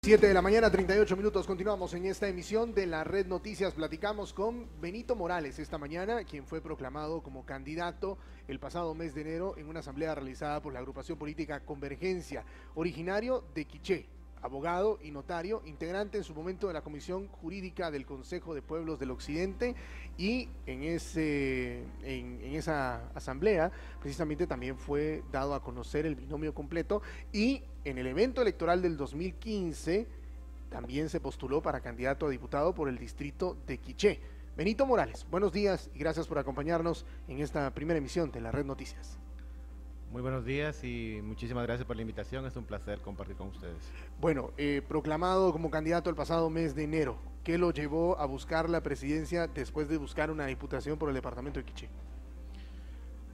7 de la mañana, 38 minutos. Continuamos en esta emisión de la Red Noticias. Platicamos con Benito Morales esta mañana, quien fue proclamado como candidato el pasado mes de enero en una asamblea realizada por la agrupación política Convergencia, originario de Quiché, abogado y notario, integrante en su momento de la Comisión Jurídica del Consejo de Pueblos del Occidente, y en esa asamblea precisamente también fue dado a conocer el binomio completo, y en el evento electoral del 2015 también se postuló para candidato a diputado por el distrito de Quiché. Benito Morales, buenos días y gracias por acompañarnos en esta primera emisión de la Red Noticias. Muy buenos días y muchísimas gracias por la invitación, es un placer compartir con ustedes. Bueno, proclamado como candidato el pasado mes de enero, ¿qué lo llevó a buscar la presidencia después de buscar una diputación por el departamento de Quiché?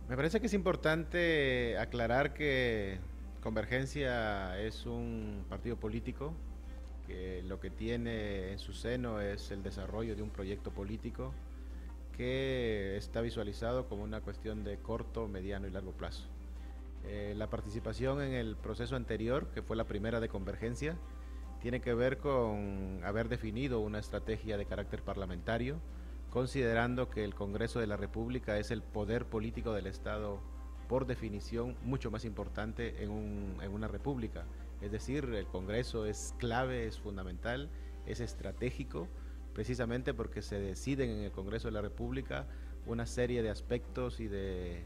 Me parece que es importante aclarar que Convergencia es un partido político, que lo que tiene en su seno es el desarrollo de un proyecto político que está visualizado como una cuestión de corto, mediano y largo plazo. La participación en el proceso anterior, que fue la primera de Convergencia, tiene que ver con haber definido una estrategia de carácter parlamentario, considerando que el Congreso de la República es el poder político del Estado por definición mucho más importante en una república. Es decir, el Congreso es clave, es fundamental, es estratégico, precisamente porque se deciden en el Congreso de la República una serie de aspectos y de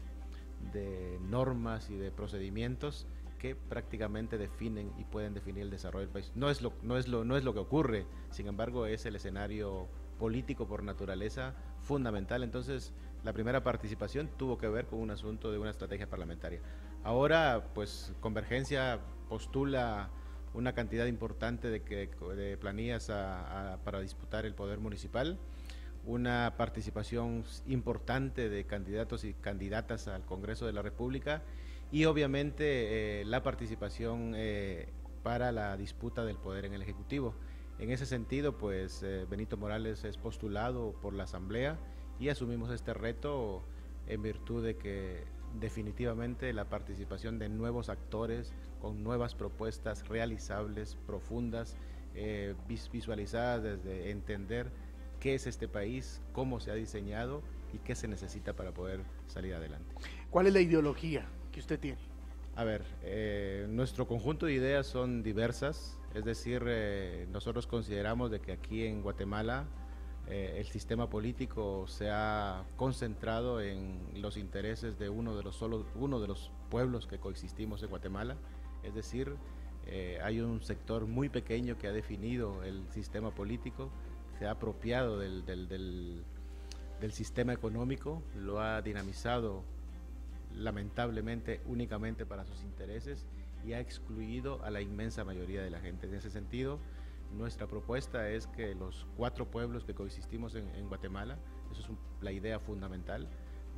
normas y de procedimientos que prácticamente definen y pueden definir el desarrollo del país. No es lo que ocurre, sin embargo es el escenario político por naturaleza fundamental. Entonces la primera participación tuvo que ver con un asunto de una estrategia parlamentaria. Ahora pues Convergencia postula una cantidad importante de planillas para disputar el poder municipal, una participación importante de candidatos y candidatas al Congreso de la República y obviamente la participación para la disputa del poder en el Ejecutivo. En ese sentido, pues Benito Morales es postulado por la Asamblea y asumimos este reto en virtud de que definitivamente la participación de nuevos actores con nuevas propuestas realizables, profundas, visualizadas desde entender qué es este país, cómo se ha diseñado y qué se necesita para poder salir adelante. ¿Cuál es la ideología que usted tiene? A ver, nuestro conjunto de ideas son diversas, es decir, nosotros consideramos de que aquí en Guatemala el sistema político se ha concentrado en los intereses de uno de los pueblos que coexistimos en Guatemala, es decir, hay un sector muy pequeño que ha definido el sistema político, se ha apropiado del sistema económico, lo ha dinamizado lamentablemente únicamente para sus intereses y ha excluido a la inmensa mayoría de la gente. En ese sentido, nuestra propuesta es que los 4 pueblos que coexistimos en Guatemala, eso es la idea fundamental,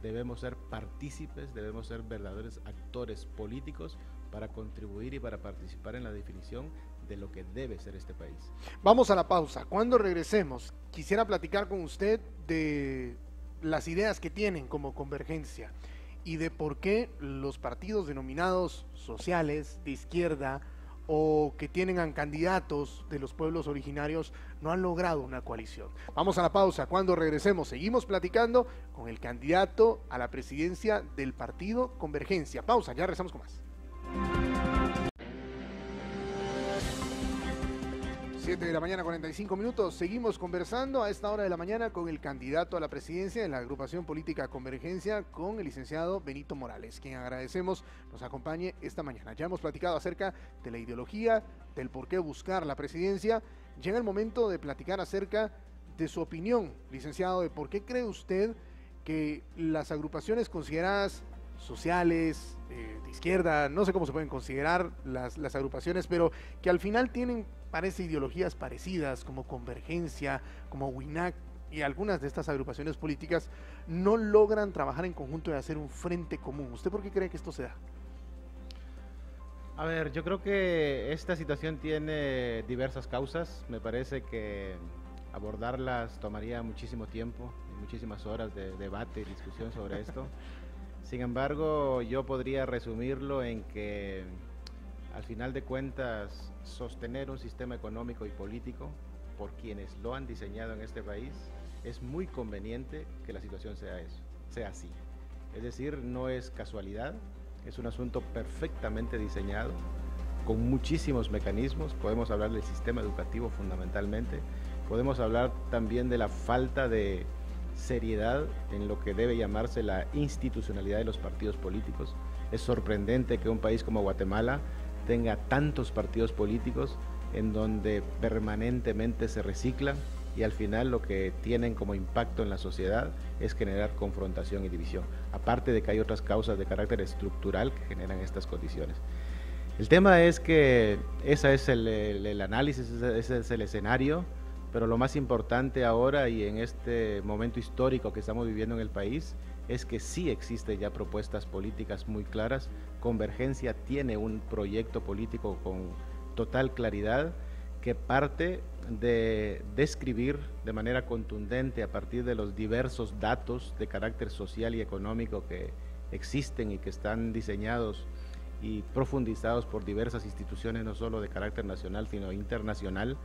debemos ser partícipes, debemos ser verdaderos actores políticos para contribuir y para participar en la definición de lo que debe ser este país. Vamos a la pausa. Cuando regresemos, quisiera platicar con usted de las ideas que tienen como Convergencia y de por qué los partidos denominados sociales, de izquierda o que tienen a candidatos de los pueblos originarios no han logrado una coalición. Vamos a la pausa. Cuando regresemos seguimos platicando con el candidato a la presidencia del partido Convergencia. Pausa, ya regresamos con más. 7 de la mañana, 45 minutos. Seguimos conversando a esta hora de la mañana con el candidato a la presidencia de la agrupación política Convergencia, con el licenciado Benito Morales, quien agradecemos nos acompañe esta mañana. Ya hemos platicado acerca de la ideología, del por qué buscar la presidencia. Llega el momento de platicar acerca de su opinión, licenciado, de por qué cree usted que las agrupaciones consideradas sociales, de izquierda, no sé cómo se pueden considerar las agrupaciones, pero que al final tienen, parece, ideologías parecidas, como Convergencia, como WINAC, y algunas de estas agrupaciones políticas no logran trabajar en conjunto y hacer un frente común. ¿Usted por qué cree que esto se da? A ver, yo creo que esta situación tiene diversas causas. Me parece que abordarlas tomaría muchísimo tiempo y muchísimas horas de debate y discusión sobre esto. Sin embargo, yo podría resumirlo en que al final de cuentas, sostener un sistema económico y político por quienes lo han diseñado en este país, es muy conveniente que la situación sea así. Es decir, no es casualidad, es un asunto perfectamente diseñado, con muchísimos mecanismos. Podemos hablar del sistema educativo fundamentalmente, podemos hablar también de la falta de seriedad en lo que debe llamarse la institucionalidad de los partidos políticos. Es sorprendente que un país como Guatemala tenga tantos partidos políticos en donde permanentemente se reciclan y al final lo que tienen como impacto en la sociedad es generar confrontación y división, aparte de que hay otras causas de carácter estructural que generan estas condiciones. El tema es que ese es el análisis, ese es el escenario, pero lo más importante ahora y en este momento histórico que estamos viviendo en el país es que sí existen ya propuestas políticas muy claras. Convergencia tiene un proyecto político con total claridad que parte de describir de manera contundente a partir de los diversos datos de carácter social y económico que existen y que están diseñados y profundizados por diversas instituciones, no solo de carácter nacional, sino internacional,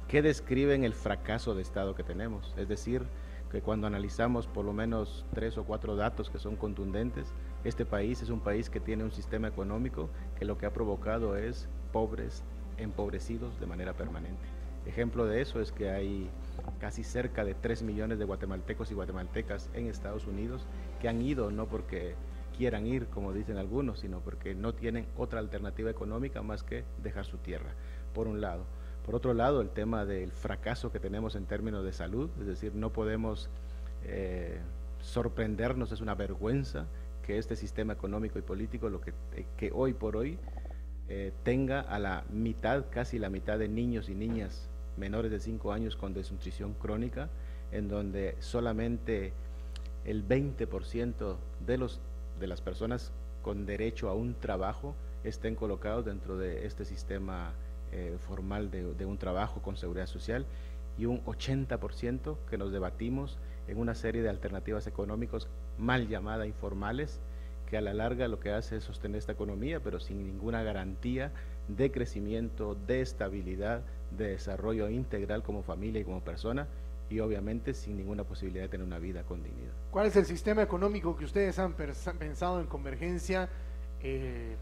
que describen el fracaso de Estado que tenemos. Es decir, que cuando analizamos por lo menos 3 o 4 datos que son contundentes, este país es un país que tiene un sistema económico que lo que ha provocado es pobres, empobrecidos de manera permanente. Ejemplo de eso es que hay casi cerca de 3 millones de guatemaltecos y guatemaltecas en Estados Unidos que han ido no porque quieran ir, como dicen algunos, sino porque no tienen otra alternativa económica más que dejar su tierra, por un lado. Por otro lado, el tema del fracaso que tenemos en términos de salud, es decir, no podemos sorprendernos, es una vergüenza que este sistema económico y político, que hoy por hoy tenga a la mitad, casi la mitad de niños y niñas menores de 5 años con desnutrición crónica, en donde solamente el 20% de las personas con derecho a un trabajo estén colocados dentro de este sistema formal de un trabajo con seguridad social, y un 80% que nos debatimos en una serie de alternativas económicas mal llamadas informales, que a la larga lo que hace es sostener esta economía, pero sin ninguna garantía de crecimiento, de estabilidad, de desarrollo integral como familia y como persona, y obviamente sin ninguna posibilidad de tener una vida con dignidad. ¿Cuál es el sistema económico que ustedes han pensado en Convergencia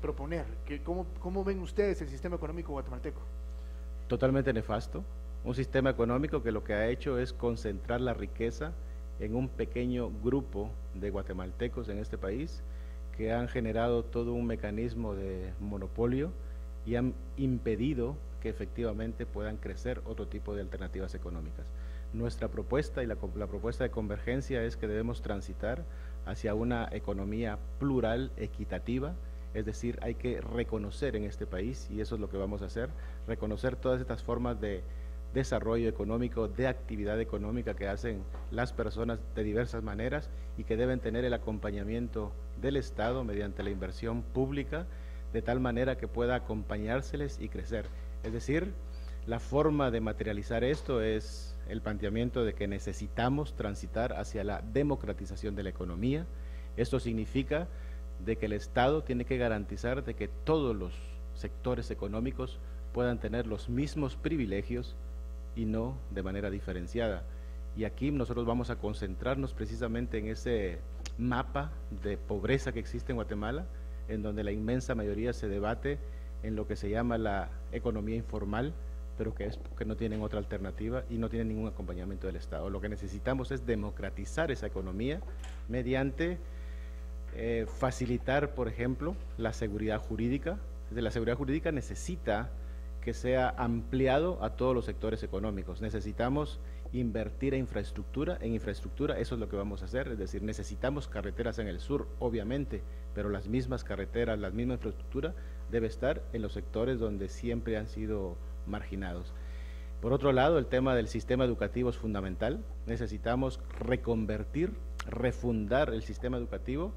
proponer? ¿Cómo ven ustedes el sistema económico guatemalteco? Totalmente nefasto, un sistema económico que lo que ha hecho es concentrar la riqueza en un pequeño grupo de guatemaltecos en este país, que han generado todo un mecanismo de monopolio y han impedido que efectivamente puedan crecer otro tipo de alternativas económicas. Nuestra propuesta y la propuesta de Convergencia es que debemos transitar hacia una economía plural, equitativa, es decir, hay que reconocer en este país, y eso es lo que vamos a hacer, reconocer todas estas formas de desarrollo económico, de actividad económica que hacen las personas de diversas maneras y que deben tener el acompañamiento del Estado mediante la inversión pública, de tal manera que pueda acompañárseles y crecer. Es decir, la forma de materializar esto es el planteamiento de que necesitamos transitar hacia la democratización de la economía. Esto significa de que el Estado tiene que garantizar de que todos los sectores económicos puedan tener los mismos privilegios y no de manera diferenciada. Y aquí nosotros vamos a concentrarnos precisamente en ese mapa de pobreza que existe en Guatemala, en donde la inmensa mayoría se debate en lo que se llama la economía informal, pero que no tienen otra alternativa y no tienen ningún acompañamiento del Estado. Lo que necesitamos es democratizar esa economía mediante facilitar, por ejemplo, la seguridad jurídica. La seguridad jurídica necesita que sea ampliado a todos los sectores económicos. Necesitamos invertir en infraestructura, eso es lo que vamos a hacer, es decir, necesitamos carreteras en el sur, obviamente, pero las mismas carreteras, la misma infraestructura debe estar en los sectores donde siempre han sido marginados. Por otro lado, el tema del sistema educativo es fundamental. Necesitamos reconvertir, refundar el sistema educativo,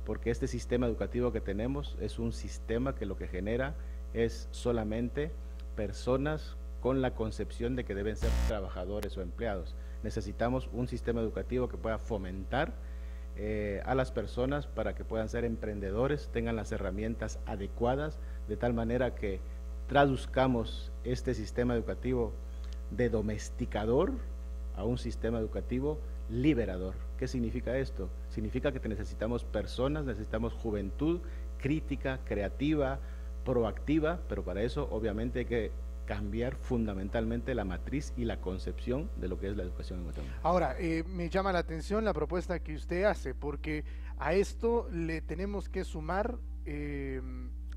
porque este sistema educativo que tenemos es un sistema que lo que genera es solamente personas con la concepción de que deben ser trabajadores o empleados. Necesitamos un sistema educativo que pueda fomentar a las personas para que puedan ser emprendedores, tengan las herramientas adecuadas de tal manera que traduzcamos este sistema educativo de domesticador a un sistema educativo liberador. ¿Qué significa esto? Significa que necesitamos personas, necesitamos juventud crítica, creativa, proactiva, pero para eso obviamente hay que cambiar fundamentalmente la matriz y la concepción de lo que es la educación en Guatemala. Ahora, me llama la atención la propuesta que usted hace, porque a esto le tenemos que sumar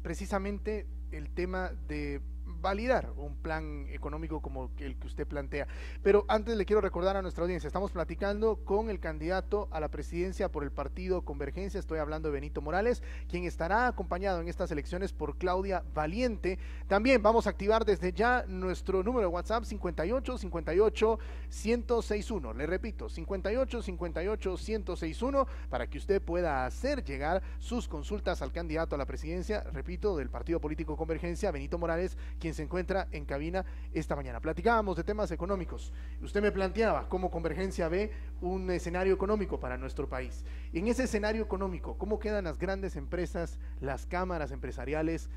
precisamente el tema de validar un plan económico como el que usted plantea. Pero antes le quiero recordar a nuestra audiencia, estamos platicando con el candidato a la presidencia por el partido Convergencia, estoy hablando de Benito Morales, quien estará acompañado en estas elecciones por Claudia Valiente. También vamos a activar desde ya nuestro número de WhatsApp 58 58 1061, le repito, 58 58 1061, para que usted pueda hacer llegar sus consultas al candidato a la presidencia, repito, del partido político Convergencia, Benito Morales, quien se encuentra en cabina esta mañana. Platicábamos de temas económicos. Usted me planteaba cómo Convergencia ve un escenario económico para nuestro país. En ese escenario económico, ¿cómo quedan las grandes empresas, las cámaras empresariales?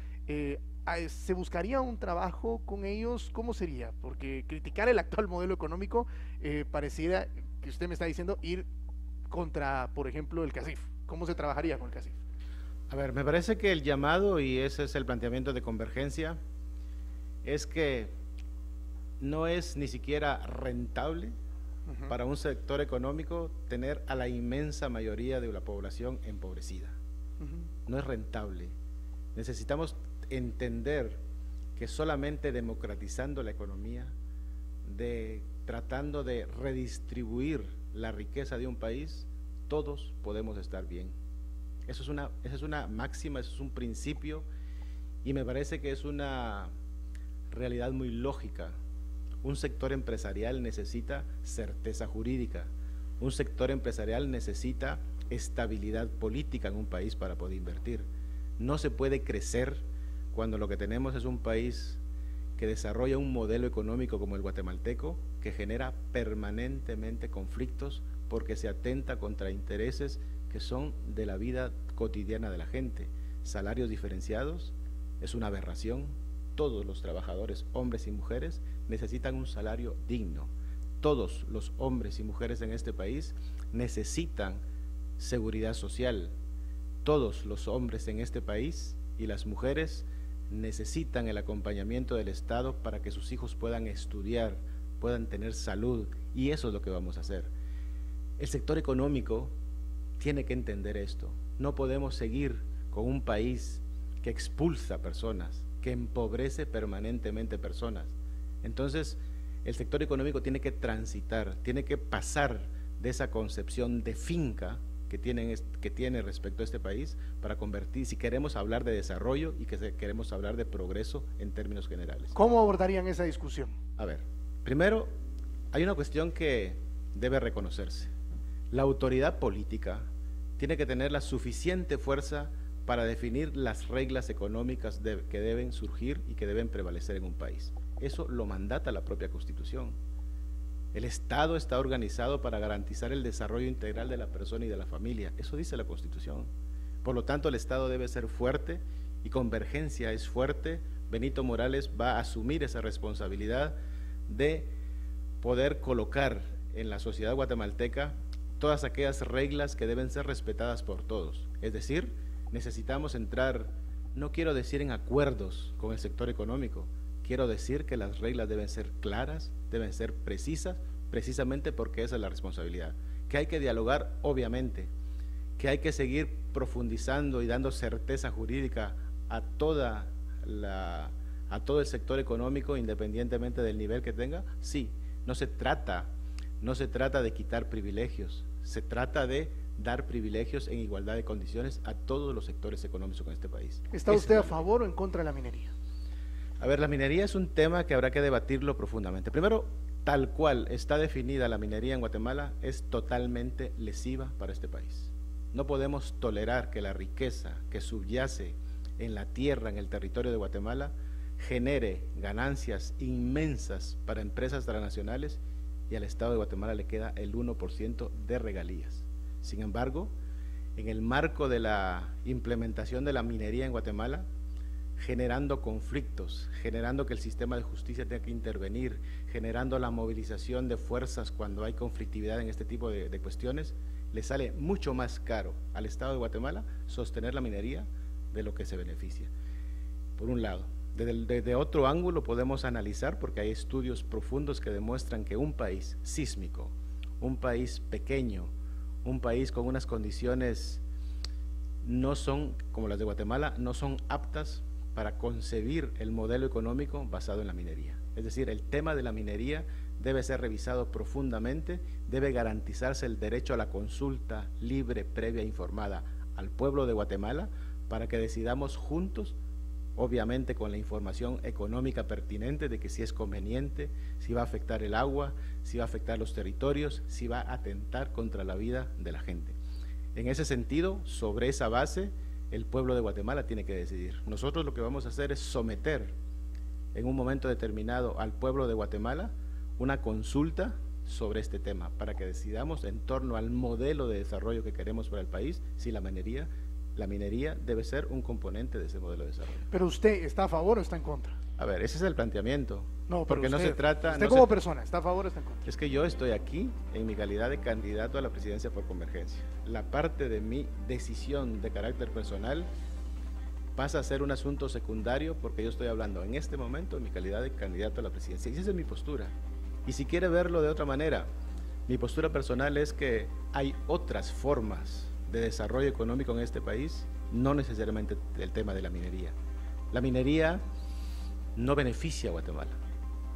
¿Se buscaría un trabajo con ellos? ¿Cómo sería? Porque criticar el actual modelo económico pareciera, que usted me está diciendo, ir contra, por ejemplo, el CACIF. ¿Cómo se trabajaría con el CACIF? A ver, me parece que el llamado, y ese es el planteamiento de Convergencia, es que no es ni siquiera rentable para un sector económico tener a la inmensa mayoría de la población empobrecida. No es rentable. Necesitamos entender que solamente democratizando la economía, tratando de redistribuir la riqueza de un país, todos podemos estar bien. Esa es una máxima, eso es un principio, y me parece que es una realidad muy lógica. Un sector empresarial necesita certeza jurídica, un sector empresarial necesita estabilidad política en un país para poder invertir. No se puede crecer cuando lo que tenemos es un país que desarrolla un modelo económico como el guatemalteco, que genera permanentemente conflictos porque se atenta contra intereses que son de la vida cotidiana de la gente. Salarios diferenciados es una aberración. Todos los trabajadores, hombres y mujeres, necesitan un salario digno. Todos los hombres y mujeres en este país necesitan seguridad social. Todos los hombres en este país y las mujeres necesitan el acompañamiento del Estado para que sus hijos puedan estudiar, puedan tener salud, y eso es lo que vamos a hacer. El sector económico tiene que entender esto. No podemos seguir con un país que expulsa personas, que empobrece permanentemente personas. Entonces, el sector económico tiene que transitar, tiene que pasar de esa concepción de finca que tiene respecto a este país para convertir, si queremos hablar de desarrollo y queremos hablar de progreso en términos generales. ¿Cómo abordarían esa discusión? A ver, primero, hay una cuestión que debe reconocerse. La autoridad política tiene que tener la suficiente fuerza para definir las reglas económicas que deben surgir y que deben prevalecer en un país. Eso lo mandata la propia Constitución. El Estado está organizado para garantizar el desarrollo integral de la persona y de la familia. Eso dice la Constitución. Por lo tanto, el Estado debe ser fuerte y Convergencia es fuerte. Benito Morales va a asumir esa responsabilidad de poder colocar en la sociedad guatemalteca todas aquellas reglas que deben ser respetadas por todos. Es decir, necesitamos entrar, no quiero decir en acuerdos con el sector económico, quiero decir que las reglas deben ser claras, deben ser precisas, precisamente porque esa es la responsabilidad. Que hay que dialogar, obviamente, que hay que seguir profundizando y dando certeza jurídica a todo el sector económico, independientemente del nivel que tenga. Sí, no se trata de quitar privilegios, se trata de dar privilegios en igualdad de condiciones a todos los sectores económicos en este país. ¿Está usted a favor o en contra de la minería? A ver, la minería es un tema que habrá que debatirlo profundamente. Primero, tal cual está definida la minería en Guatemala, es totalmente lesiva para este país. No podemos tolerar que la riqueza que subyace en la tierra, en el territorio de Guatemala, genere ganancias inmensas para empresas transnacionales y al Estado de Guatemala le queda el 1% de regalías. Sin embargo, en el marco de la implementación de la minería en Guatemala, generando conflictos, generando que el sistema de justicia tenga que intervenir, generando la movilización de fuerzas cuando hay conflictividad en este tipo de cuestiones, le sale mucho más caro al Estado de Guatemala sostener la minería de lo que se beneficia. Por un lado. Desde otro ángulo podemos analizar, porque hay estudios profundos que demuestran que un país sísmico, un país pequeño, un país con unas condiciones no son, como las de Guatemala, no son aptas para concebir el modelo económico basado en la minería. Es decir, el tema de la minería debe ser revisado profundamente, debe garantizarse el derecho a la consulta libre, previa e informada al pueblo de Guatemala para que decidamos juntos, obviamente con la información económica pertinente de que si es conveniente, si va a afectar el agua, si va a afectar los territorios, si va a atentar contra la vida de la gente. En ese sentido, sobre esa base, el pueblo de Guatemala tiene que decidir. Nosotros lo que vamos a hacer es someter en un momento determinado al pueblo de Guatemala una consulta sobre este tema, para que decidamos en torno al modelo de desarrollo que queremos para el país, si la minería debe ser un componente de ese modelo de desarrollo. ¿Pero usted está a favor o está en contra? A ver, ese es el planteamiento. No, porque usted, no se trata… Usted como persona, ¿está a favor o está en contra? Es que yo estoy aquí en mi calidad de candidato a la presidencia por Convergencia. La parte de mi decisión de carácter personal pasa a ser un asunto secundario, porque yo estoy hablando en este momento en mi calidad de candidato a la presidencia. Y esa es mi postura. Y si quiere verlo de otra manera, mi postura personal es que hay otras formas de desarrollo económico en este país, no necesariamente el tema de la minería. La minería no beneficia a Guatemala.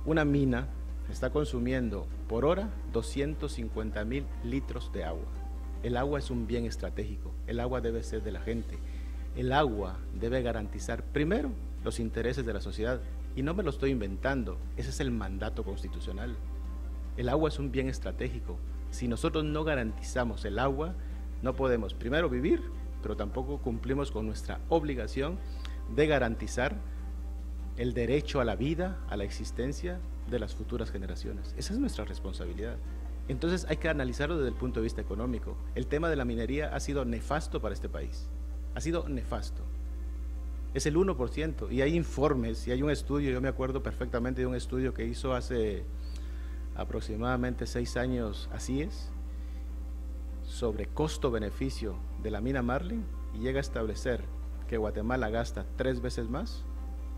Una mina está consumiendo por hora 250,000 litros de agua. El agua es un bien estratégico, el agua debe ser de la gente. El agua debe garantizar primero los intereses de la sociedad, y no me lo estoy inventando, ese es el mandato constitucional. El agua es un bien estratégico. Si nosotros no garantizamos el agua, no podemos primero vivir, pero tampoco cumplimos con nuestra obligación de garantizar el derecho a la vida, a la existencia de las futuras generaciones. Esa es nuestra responsabilidad. Entonces hay que analizarlo desde el punto de vista económico. El tema de la minería ha sido nefasto para este país, ha sido nefasto. Es el 1%, y hay informes, y hay un estudio, yo me acuerdo perfectamente de un estudio que hizo hace aproximadamente 6 años, así es, sobre costo-beneficio de la mina Marlin, y llega a establecer que Guatemala gasta 3 veces más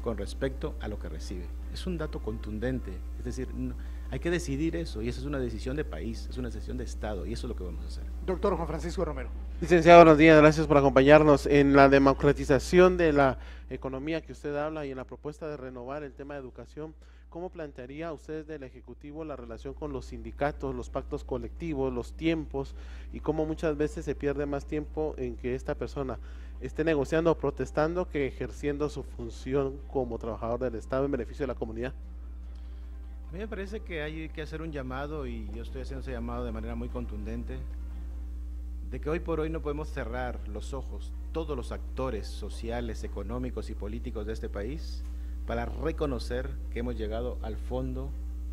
con respecto a lo que recibe. Es un dato contundente, es decir, no, hay que decidir eso, y esa es una decisión de país, es una decisión de Estado, y eso es lo que vamos a hacer. Doctor Juan Francisco Romero. Licenciado, buenos días, gracias por acompañarnos. En la democratización de la economía que usted habla y en la propuesta de renovar el tema de educación, ¿cómo plantearía usted del Ejecutivo la relación con los sindicatos, los pactos colectivos, los tiempos, y cómo muchas veces se pierde más tiempo en que esta persona esté negociando o protestando que ejerciendo su función como trabajador del Estado en beneficio de la comunidad? A mí me parece que hay que hacer un llamado, y yo estoy haciendo ese llamado de manera muy contundente, de que hoy por hoy no podemos cerrar los ojos, todos los actores sociales, económicos y políticos de este país, para reconocer que hemos llegado al fondo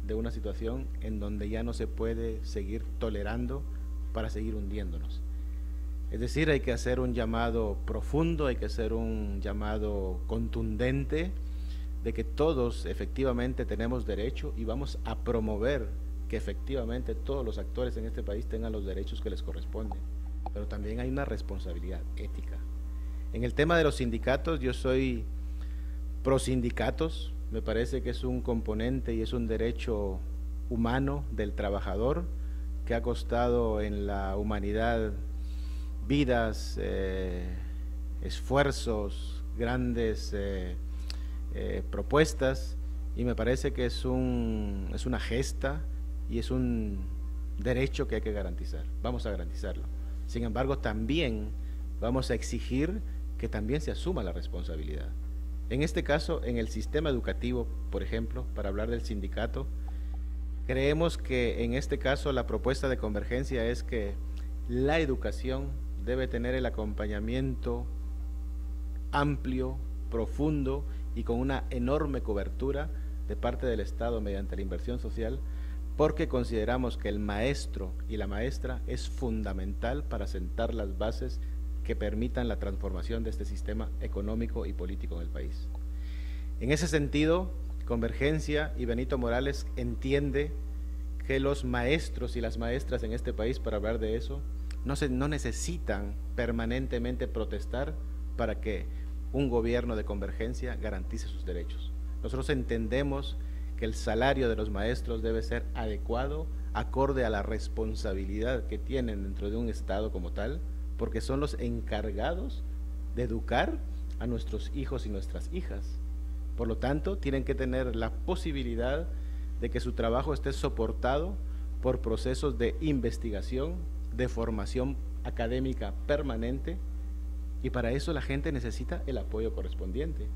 de una situación en donde ya no se puede seguir tolerando para seguir hundiéndonos. Es decir, hay que hacer un llamado profundo, hay que hacer un llamado contundente de que todos efectivamente tenemos derecho, y vamos a promover que efectivamente todos los actores en este país tengan los derechos que les corresponden. Pero también hay una responsabilidad ética. En el tema de los sindicatos, yo soy pro sindicatos, me parece que es un componente y es un derecho humano del trabajador que ha costado en la humanidad vidas, esfuerzos, grandes propuestas, y me parece que es una gesta y es un derecho que hay que garantizar. Vamos a garantizarlo. Sin embargo, también vamos a exigir que también se asuma la responsabilidad. En este caso, en el sistema educativo, por ejemplo, para hablar del sindicato, creemos que en este caso la propuesta de Convergencia es que la educación debe tener el acompañamiento amplio, profundo y con una enorme cobertura de parte del Estado mediante la inversión social, porque consideramos que el maestro y la maestra es fundamental para sentar las bases que permitan la transformación de este sistema económico y político en el país. En ese sentido, Convergencia y Benito Morales entiende que los maestros y las maestras en este país, para hablar de eso, no necesitan permanentemente protestar para que un gobierno de convergencia garantice sus derechos. Nosotros entendemos que el salario de los maestros debe ser adecuado, acorde a la responsabilidad que tienen dentro de un Estado como tal, porque son los encargados de educar a nuestros hijos y nuestras hijas. Por lo tanto, tienen que tener la posibilidad de que su trabajo esté soportado por procesos de investigación, de formación académica permanente, y para eso la gente necesita el apoyo correspondiente.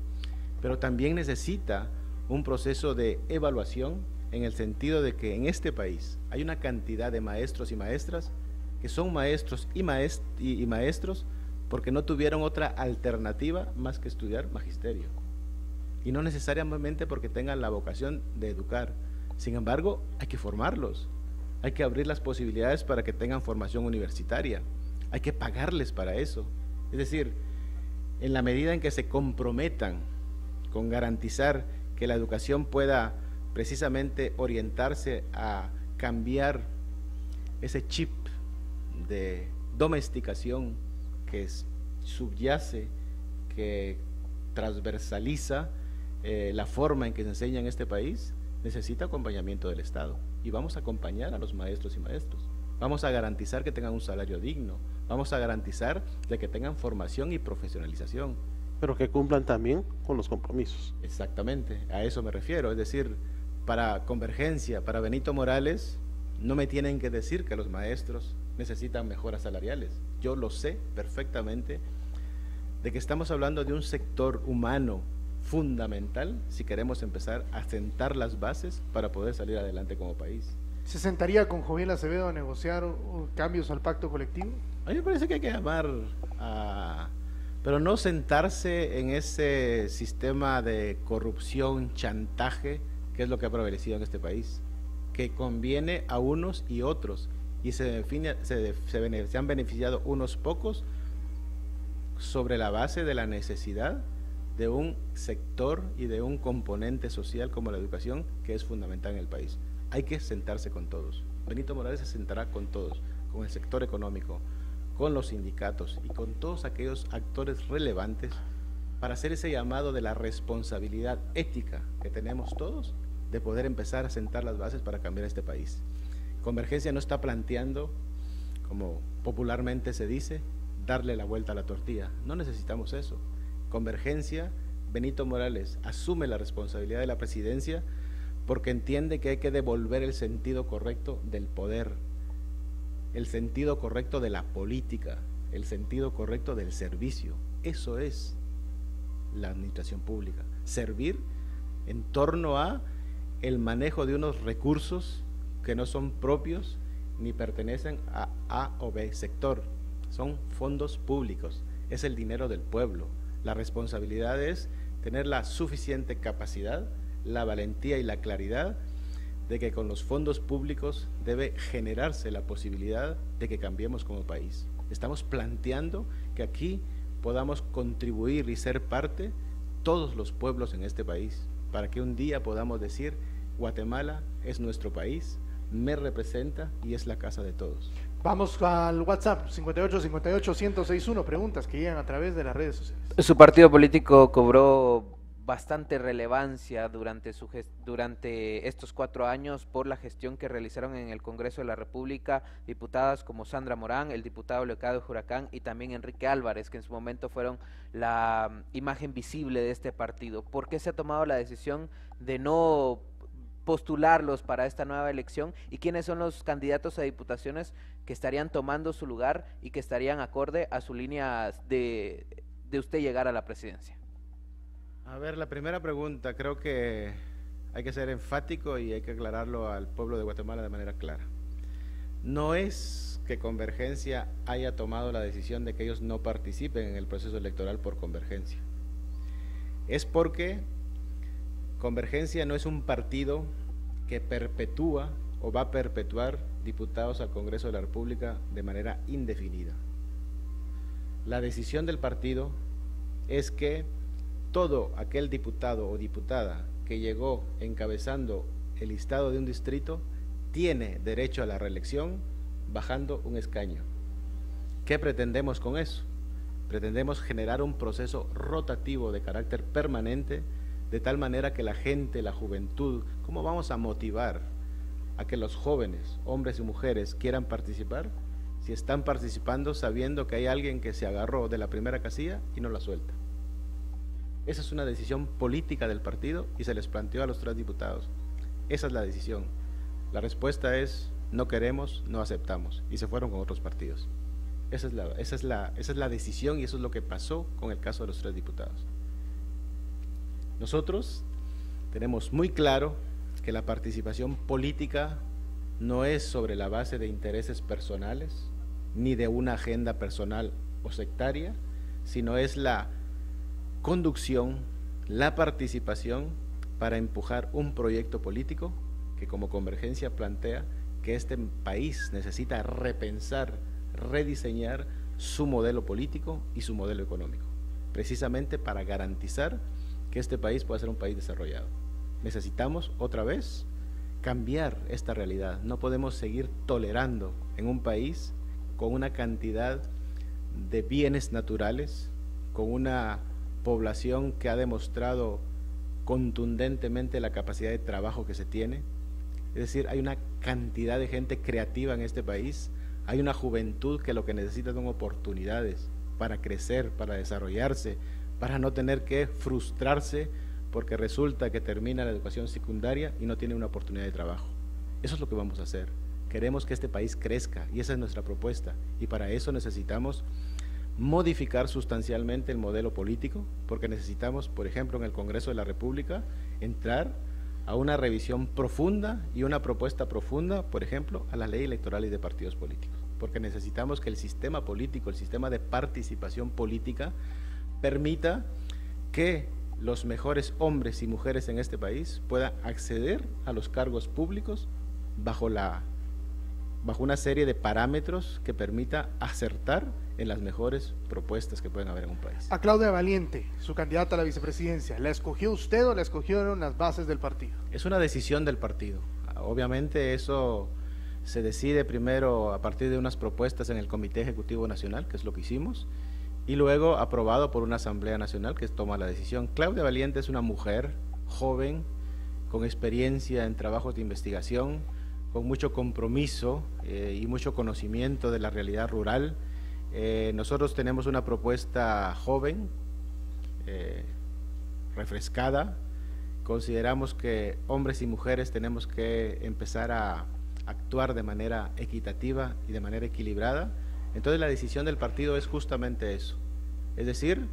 Pero también necesita un proceso de evaluación en el sentido de que en este país hay una cantidad de maestros y maestras que son maestros y maestros porque no tuvieron otra alternativa más que estudiar magisterio. Y no necesariamente porque tengan la vocación de educar. Sin embargo, hay que formarlos, hay que abrir las posibilidades para que tengan formación universitaria, hay que pagarles para eso. Es decir, en la medida en que se comprometan con garantizar que la educación pueda precisamente orientarse a cambiar ese chip de domesticación que subyace, que transversaliza la forma en que se enseña en este país, necesita acompañamiento del Estado. Y vamos a acompañar a los maestros y maestros. Vamos a garantizar que tengan un salario digno. Vamos a garantizar de que tengan formación y profesionalización. Pero que cumplan también con los compromisos. Exactamente, a eso me refiero. Es decir, para Convergencia, para Benito Morales, no me tienen que decir que los maestros necesitan mejoras salariales. Yo lo sé perfectamente de que estamos hablando de un sector humano fundamental si queremos empezar a sentar las bases para poder salir adelante como país. ¿Se sentaría con Joviel Acevedo a negociar cambios al pacto colectivo? A mí me parece que hay que llamar a... pero no sentarse en ese sistema de corrupción, chantaje, que es lo que ha prevalecido en este país, que conviene a unos y otros, y se han beneficiado unos pocos sobre la base de la necesidad de un sector y de un componente social como la educación, que es fundamental en el país. Hay que sentarse con todos. Benito Morales se sentará con todos, con el sector económico, con los sindicatos y con todos aquellos actores relevantes para hacer ese llamado de la responsabilidad ética que tenemos todos de poder empezar a sentar las bases para cambiar este país. Convergencia no está planteando, como popularmente se dice, darle la vuelta a la tortilla. No necesitamos eso. Convergencia, Benito Morales asume la responsabilidad de la presidencia porque entiende que hay que devolver el sentido correcto del poder, el sentido correcto de la política, el sentido correcto del servicio. Eso es la administración pública, servir en torno a el manejo de unos recursos que no son propios ni pertenecen a A o B sector, son fondos públicos, es el dinero del pueblo. La responsabilidad es tener la suficiente capacidad, la valentía y la claridad de que con los fondos públicos debe generarse la posibilidad de que cambiemos como país. Estamos planteando que aquí podamos contribuir y ser parte todos los pueblos en este país, para que un día podamos decir, Guatemala es nuestro país, me representa y es la casa de todos. Vamos al WhatsApp, 5858-1061, preguntas que llegan a través de las redes sociales. Su partido político cobró bastante relevancia durante estos 4 años por la gestión que realizaron en el Congreso de la República diputadas como Sandra Morán, el diputado Leocadio Huracán y también Enrique Álvarez, que en su momento fueron la imagen visible de este partido. ¿Por qué se ha tomado la decisión de no postularlos para esta nueva elección y quiénes son los candidatos a diputaciones que estarían tomando su lugar y que estarían acorde a su línea de usted llegar a la presidencia? A ver, la primera pregunta, creo que hay que ser enfático y hay que aclararlo al pueblo de Guatemala de manera clara. No es que Convergencia haya tomado la decisión de que ellos no participen en el proceso electoral por Convergencia. Es porque Convergencia no es un partido que perpetúa o va a perpetuar diputados al Congreso de la República de manera indefinida. La decisión del partido es que todo aquel diputado o diputada que llegó encabezando el listado de un distrito tiene derecho a la reelección bajando un escaño. ¿Qué pretendemos con eso? Pretendemos generar un proceso rotativo de carácter permanente, de tal manera que la gente, la juventud, ¿cómo vamos a motivar a que los jóvenes, hombres y mujeres, quieran participar si están participando sabiendo que hay alguien que se agarró de la primera casilla y no la suelta? Esa es una decisión política del partido y se les planteó a los 3 diputados. Esa es la decisión. La respuesta es: no queremos, no aceptamos, y se fueron con otros partidos. Esa es la decisión, y eso es lo que pasó con el caso de los 3 diputados. Nosotros tenemos muy claro que la participación política no es sobre la base de intereses personales, ni de una agenda personal o sectaria, sino es la conducción, la participación para empujar un proyecto político que como Convergencia plantea que este país necesita repensar, rediseñar su modelo político y su modelo económico, precisamente para garantizar que este país pueda ser un país desarrollado. Necesitamos otra vez cambiar esta realidad. No podemos seguir tolerando en un país con una cantidad de bienes naturales, con una población que ha demostrado contundentemente la capacidad de trabajo que se tiene. Es decir, hay una cantidad de gente creativa en este país, hay una juventud que lo que necesita son oportunidades para crecer, para desarrollarse, para no tener que frustrarse porque resulta que termina la educación secundaria y no tiene una oportunidad de trabajo. Eso es lo que vamos a hacer. Queremos que este país crezca y esa es nuestra propuesta, y para eso necesitamos modificar sustancialmente el modelo político, porque necesitamos, por ejemplo, en el Congreso de la República, entrar a una revisión profunda y una propuesta profunda, por ejemplo, a la ley electoral y de partidos políticos, porque necesitamos que el sistema político, el sistema de participación política, permita que los mejores hombres y mujeres en este país puedan acceder a los cargos públicos bajo una serie de parámetros que permita acertar en las mejores propuestas que pueden haber en un país. A Claudia Valiente, su candidata a la vicepresidencia, ¿la escogió usted o la escogieron las bases del partido? Es una decisión del partido. Obviamente eso se decide primero a partir de unas propuestas en el Comité Ejecutivo Nacional, que es lo que hicimos, y luego aprobado por una Asamblea Nacional que toma la decisión. Claudia Valiente es una mujer joven, con experiencia en trabajos de investigación, con mucho compromiso y mucho conocimiento de la realidad rural. Nosotros tenemos una propuesta joven, refrescada. Consideramos que hombres y mujeres tenemos que empezar a actuar de manera equitativa y de manera equilibrada. Entonces la decisión del partido es justamente eso, es decir,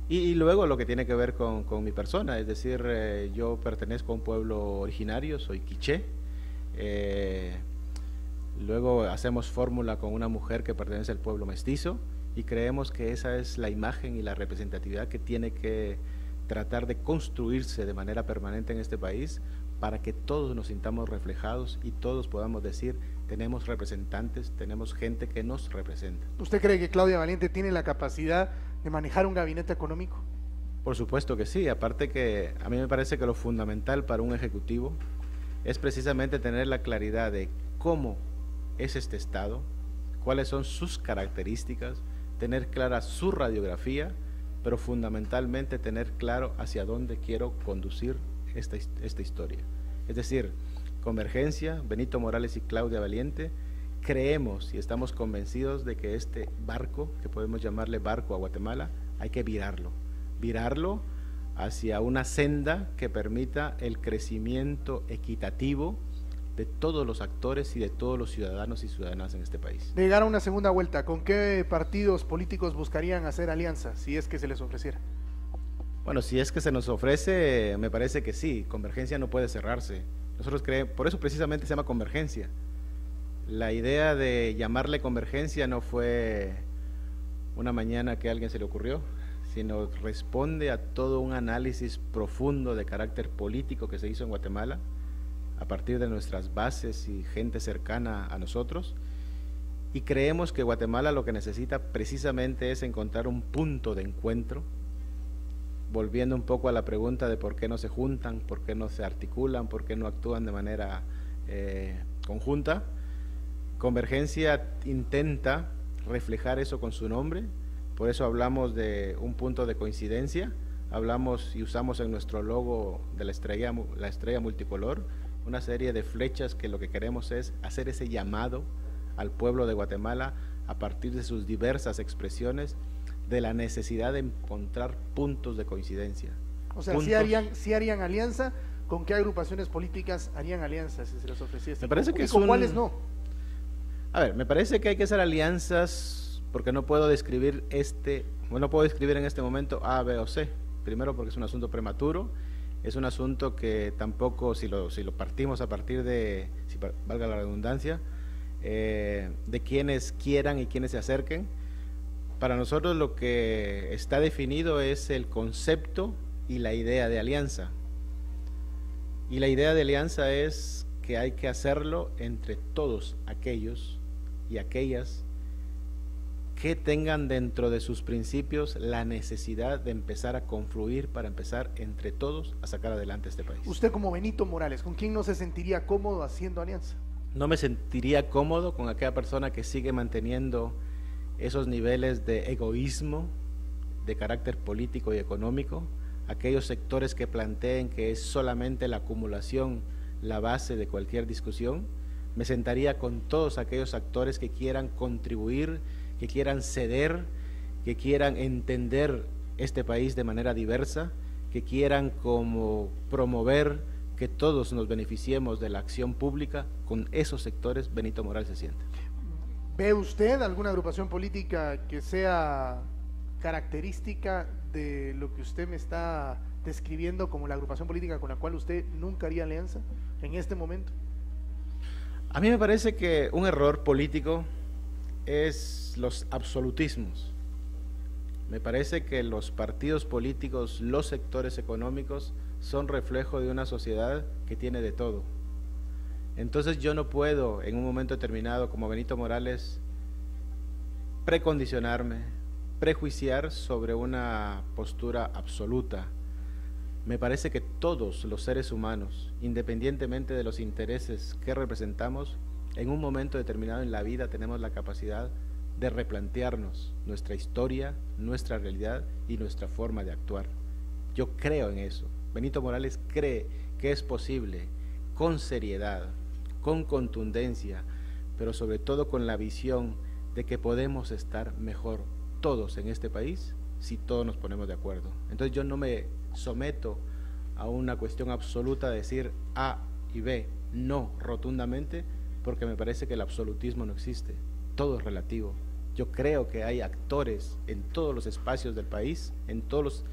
y luego lo que tiene que ver con mi persona, es decir, yo pertenezco a un pueblo originario, soy quiché. Luego hacemos fórmula con una mujer que pertenece al pueblo mestizo y creemos que esa es la imagen y la representatividad que tiene que tratar de construirse de manera permanente en este país para que todos nos sintamos reflejados y todos podamos decir: tenemos representantes, tenemos gente que nos representa. ¿Usted cree que Claudia Valiente tiene la capacidad de manejar un gabinete económico? Por supuesto que sí, aparte que a mí me parece que lo fundamental para un ejecutivo es precisamente tener la claridad de cómo es este Estado, cuáles son sus características, tener clara su radiografía, pero fundamentalmente tener claro hacia dónde quiero conducir esta historia. Es decir, Convergencia, Benito Morales y Claudia Valiente, creemos y estamos convencidos de que este barco, que podemos llamarle barco a Guatemala, hay que virarlo hacia una senda que permita el crecimiento equitativo de todos los actores y de todos los ciudadanos y ciudadanas en este país. De llegar a una segunda vuelta, ¿con qué partidos políticos buscarían hacer alianzas, si es que se les ofreciera? Bueno, si es que se nos ofrece, me parece que sí, Convergencia no puede cerrarse. Nosotros creemos, por eso precisamente se llama Convergencia. La idea de llamarle Convergencia no fue una mañana que a alguien se le ocurrió, sino responde a todo un análisis profundo de carácter político que se hizo en Guatemala, a partir de nuestras bases y gente cercana a nosotros, y creemos que Guatemala lo que necesita precisamente es encontrar un punto de encuentro volviendo un poco a la pregunta de por qué no se juntan, por qué no se articulan, por qué no actúan de manera conjunta, Convergencia intenta reflejar eso con su nombre, por eso hablamos de un punto de coincidencia, hablamos y usamos en nuestro logo de la estrella multicolor, una serie de flechas que lo que queremos es hacer ese llamado al pueblo de Guatemala a partir de sus diversas expresiones de la necesidad de encontrar puntos de coincidencia. O sea, ¿sí harían alianza? ¿Con qué agrupaciones políticas harían alianza si se les ofreciese? Me parece que ¿Y con cuáles no? A ver, me parece que hay que hacer alianzas porque no puedo describir no puedo describir en este momento A, B o C. Primero porque es un asunto prematuro, es un asunto que tampoco, si lo partimos a partir de, si valga la redundancia, de quienes quieran y quienes se acerquen, para nosotros lo que está definido es el concepto y la idea de alianza. Y la idea de alianza es que hay que hacerlo entre todos aquellos y aquellas que tengan dentro de sus principios la necesidad de empezar a confluir para empezar entre todos a sacar adelante este país. Usted como Benito Morales, ¿con quién no se sentiría cómodo haciendo alianza? No me sentiría cómodo con aquella persona que sigue manteniendo esos niveles de egoísmo, de carácter político y económico, aquellos sectores que planteen que es solamente la acumulación la base de cualquier discusión. Me sentaría con todos aquellos actores que quieran contribuir, que quieran ceder, que quieran entender este país de manera diversa, que quieran como promover que todos nos beneficiemos de la acción pública. Con esos sectores Benito Morales se siente. ¿Ve usted alguna agrupación política que sea característica de lo que usted me está describiendo como la agrupación política con la cual usted nunca haría alianza en este momento? A mí me parece que un error político es los absolutismos. Me parece que los partidos políticos, los sectores económicos son reflejo de una sociedad que tiene de todo. Entonces yo no puedo en un momento determinado como Benito Morales precondicionarme, prejuiciar sobre una postura absoluta. Me parece que todos los seres humanos, independientemente de los intereses que representamos, en un momento determinado en la vida tenemos la capacidad de replantearnos nuestra historia, nuestra realidad y nuestra forma de actuar. Yo creo en eso. Benito Morales cree que es posible, con seriedad, con contundencia, pero sobre todo con la visión de que podemos estar mejor todos en este país si todos nos ponemos de acuerdo. Entonces yo no me someto a una cuestión absoluta de decir A y B, no, rotundamente, porque me parece que el absolutismo no existe, todo es relativo. Yo creo que hay actores en todos los espacios del país, en todos los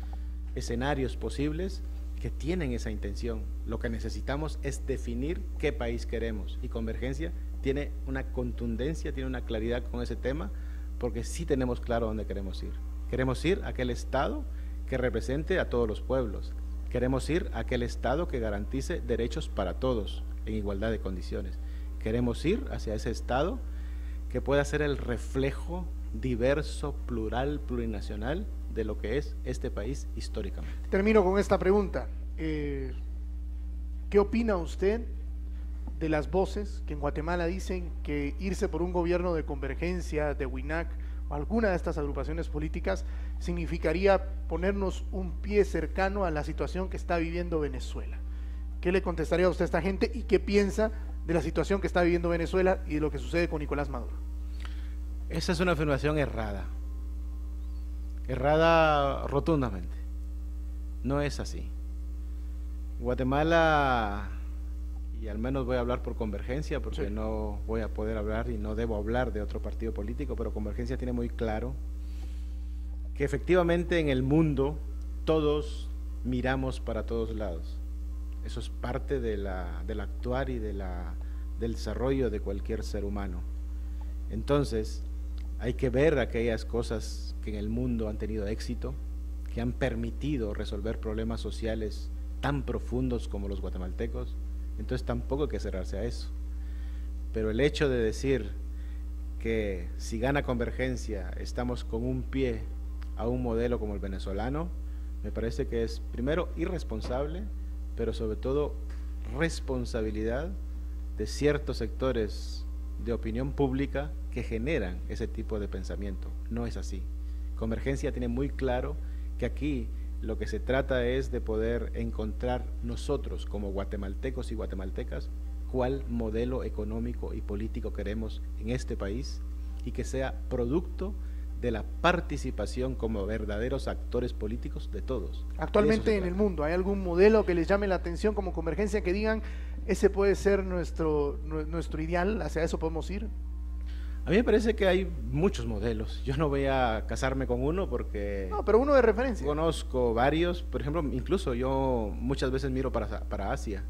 escenarios posibles, que tienen esa intención. Lo que necesitamos es definir qué país queremos, y Convergencia tiene una contundencia, tiene una claridad con ese tema, porque sí tenemos claro dónde queremos ir. Queremos ir a aquel Estado que represente a todos los pueblos. Queremos ir a aquel Estado que garantice derechos para todos en igualdad de condiciones. Queremos ir hacia ese Estado que pueda ser el reflejo diverso, plural, plurinacional de lo que es este país históricamente. Termino con esta pregunta. ¿Qué opina usted de las voces que en Guatemala dicen que irse por un gobierno de Convergencia, de WINAC o alguna de estas agrupaciones políticas significaría ponernos un pie cercano a la situación que está viviendo Venezuela? ¿Qué le contestaría a usted a esta gente y qué piensa de la situación que está viviendo Venezuela y de lo que sucede con Nicolás Maduro? Esa es una afirmación errada rotundamente. No es así. Guatemala, y al menos voy a hablar por Convergencia, porque sí, no voy a poder hablar y no debo hablar de otro partido político, pero Convergencia tiene muy claro que efectivamente en el mundo todos miramos para todos lados. Eso es parte del actuar y del desarrollo de cualquier ser humano. Entonces, hay que ver aquellas cosas que en el mundo han tenido éxito, que han permitido resolver problemas sociales tan profundos como los guatemaltecos. Entonces tampoco hay que cerrarse a eso. Pero el hecho de decir que si gana Convergencia estamos con un pie a un modelo como el venezolano, Me parece que es, primero, irresponsable, pero sobre todo responsabilidad de ciertos sectores de opinión pública que generan ese tipo de pensamiento. No es así. Convergencia tiene muy claro que aquí lo que se trata es de poder encontrar nosotros como guatemaltecos y guatemaltecas cuál modelo económico y político queremos en este país y que sea producto de la participación como verdaderos actores políticos de todos. Actualmente en el mundo, ¿hay algún modelo que les llame la atención como Convergencia que digan ese puede ser nuestro ideal, hacia eso podemos ir? A mí me parece que hay muchos modelos. Yo no voy a casarme con uno porque... No, pero uno de referencia. Conozco varios, por ejemplo, incluso yo muchas veces miro para Asia.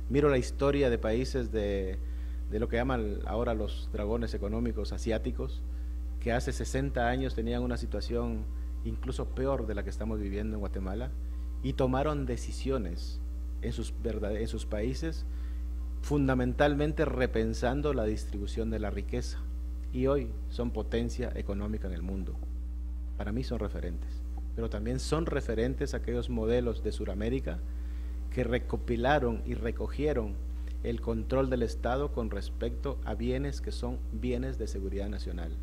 Miro la historia de países de lo que llaman ahora los dragones económicos asiáticos, que hace 60 años tenían una situación incluso peor de la que estamos viviendo en Guatemala, y tomaron decisiones en sus países, fundamentalmente repensando la distribución de la riqueza. Y hoy son potencia económica en el mundo. Para mí son referentes, pero también son referentes aquellos modelos de Sudamérica que recopilaron y recogieron el control del Estado con respecto a bienes que son bienes de seguridad nacional.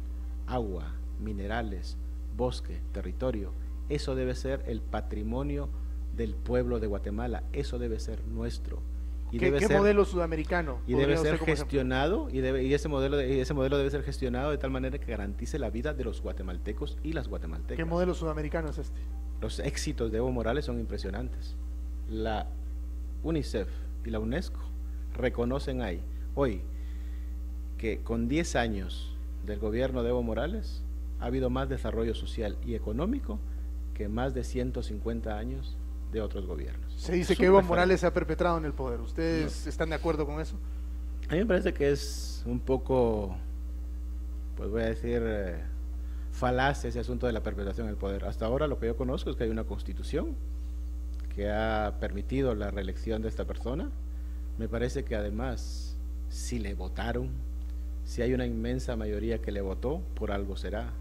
Agua, minerales, bosque, territorio. Eso debe ser el patrimonio del pueblo de Guatemala, eso debe ser nuestro. ¿Qué modelo sudamericano? Y debe ser gestionado, y ese modelo debe ser gestionado de tal manera que garantice la vida de los guatemaltecos y las guatemaltecas. ¿Qué modelo sudamericano es este? Los éxitos de Evo Morales son impresionantes. La UNICEF y la UNESCO reconocen hoy que con 10 años del gobierno de Evo Morales ha habido más desarrollo social y económico que más de 150 años de otros gobiernos. Se dice que Evo Morales se ha perpetrado en el poder. ¿Ustedes están de acuerdo con eso? A mí me parece que es un poco, pues voy a decir, falaz ese asunto de la perpetración del poder. Hasta ahora lo que yo conozco es que hay una constitución que ha permitido la reelección de esta persona. Me parece que además, si le votaron, si hay una inmensa mayoría que le votó, por algo será.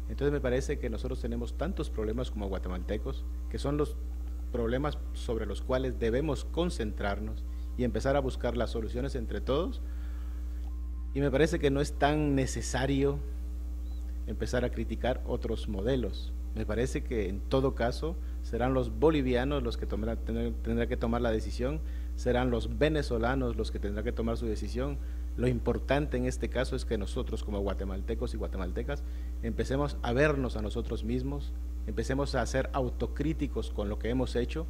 Entonces me parece que nosotros tenemos tantos problemas como guatemaltecos, que son los problemas sobre los cuales debemos concentrarnos y empezar a buscar las soluciones entre todos, y me parece que no es tan necesario empezar a criticar otros modelos. Me parece que en todo caso serán los bolivianos los que tendrán que tomar la decisión, serán los venezolanos los que tendrán que tomar su decisión. Lo importante en este caso es que nosotros como guatemaltecos y guatemaltecas empecemos a vernos a nosotros mismos, empecemos a ser autocríticos con lo que hemos hecho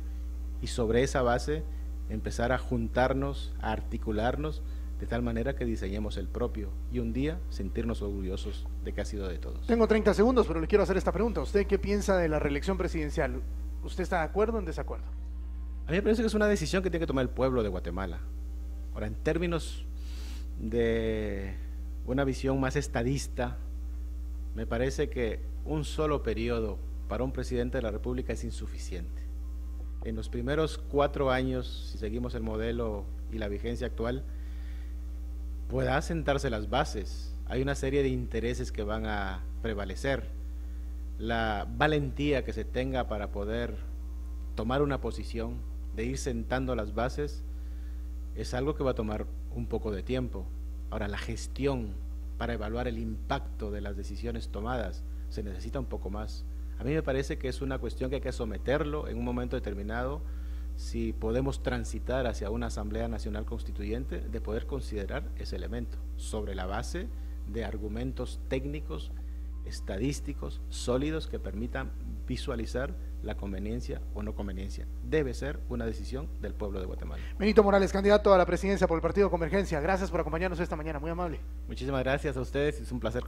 y sobre esa base empezar a juntarnos, a articularnos de tal manera que diseñemos el propio y un día sentirnos orgullosos de que ha sido de todos. Tengo 30 segundos, pero le quiero hacer esta pregunta. ¿Usted qué piensa de la reelección presidencial? ¿Usted está de acuerdo o en desacuerdo? A mí me parece que es una decisión que tiene que tomar el pueblo de Guatemala. Ahora, en términos de una visión más estadista, me parece que un solo periodo para un presidente de la República es insuficiente. En los primeros 4 años, si seguimos el modelo y la vigencia actual, pueda sentarse las bases. Hay una serie de intereses que van a prevalecer. La valentía que se tenga para poder tomar una posición, de ir sentando las bases, es algo que va a tomar un poco de tiempo. Ahora, la gestión para evaluar el impacto de las decisiones tomadas se necesita un poco más. A mí me parece que es una cuestión que hay que someterlo en un momento determinado, si podemos transitar hacia una Asamblea Nacional Constituyente, de poder considerar ese elemento sobre la base de argumentos técnicos, estadísticos, sólidos que permitan visualizar la conveniencia o no conveniencia. Debe ser una decisión del pueblo de Guatemala. Benito Morales, candidato a la presidencia por el Partido Convergencia. Gracias por acompañarnos esta mañana, muy amable. Muchísimas gracias a ustedes, es un placer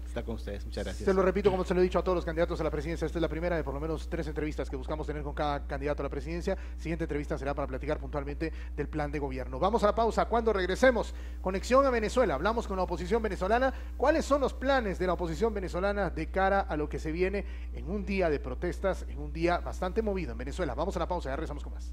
estar con ustedes. Muchas gracias. Se lo repito, como se lo he dicho a todos los candidatos a la presidencia, esta es la primera de por lo menos 3 entrevistas que buscamos tener con cada candidato a la presidencia. Siguiente entrevista será para platicar puntualmente del plan de gobierno. Vamos a la pausa. Cuando regresemos, conexión a Venezuela. Hablamos con la oposición venezolana. ¿Cuáles son los planes de la oposición venezolana de cara a lo que se viene en un día de protestas, en un día bastante movido en Venezuela? Vamos a la pausa, ya regresamos con más.